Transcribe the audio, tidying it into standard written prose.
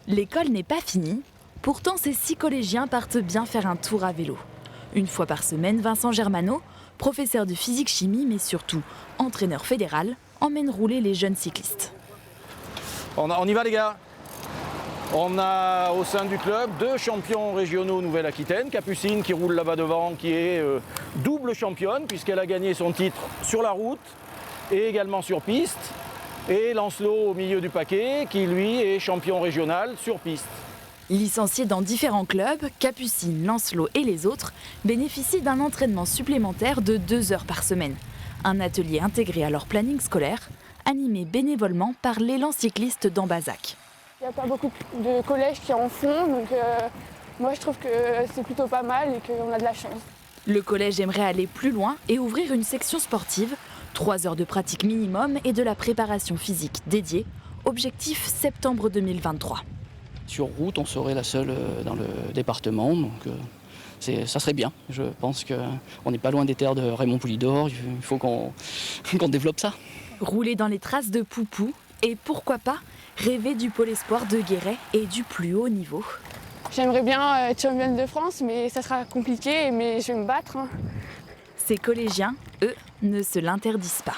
L'école n'est pas finie, pourtant ces 6 collégiens partent bien faire un tour à vélo. Une fois par semaine, Vincent Germano, professeur de physique-chimie mais surtout entraîneur fédéral, emmène rouler les jeunes cyclistes. On y va les gars. On a au sein du club 2 champions régionaux Nouvelle-Aquitaine, Capucine qui roule là-bas devant, qui est double championne puisqu'elle a gagné son titre sur la route et également sur piste. Et Lancelot au milieu du paquet qui lui est champion régional sur piste. Licenciés dans différents clubs, Capucine, Lancelot et les autres bénéficient d'un entraînement supplémentaire de 2 heures par semaine. Un atelier intégré à leur planning scolaire, animé bénévolement par l'élan cycliste d'Ambazac. Il n'y a pas beaucoup de collèges qui en font, donc moi je trouve que c'est plutôt pas mal et qu'on a de la chance. Le collège aimerait aller plus loin et ouvrir une section sportive, 3 heures de pratique minimum et de la préparation physique dédiée. Objectif septembre 2023. Sur route, on serait la seule dans le département, donc ça serait bien. Je pense qu'on n'est pas loin des terres de Raymond Poulidor, il faut qu'on développe ça. Rouler dans les traces de Poupou et pourquoi pas rêver du pôle espoir de Guéret et du plus haut niveau. J'aimerais bien être championne de France, mais ça sera compliqué, mais je vais me battre. Ces collégiens, eux, ne se l'interdisent pas.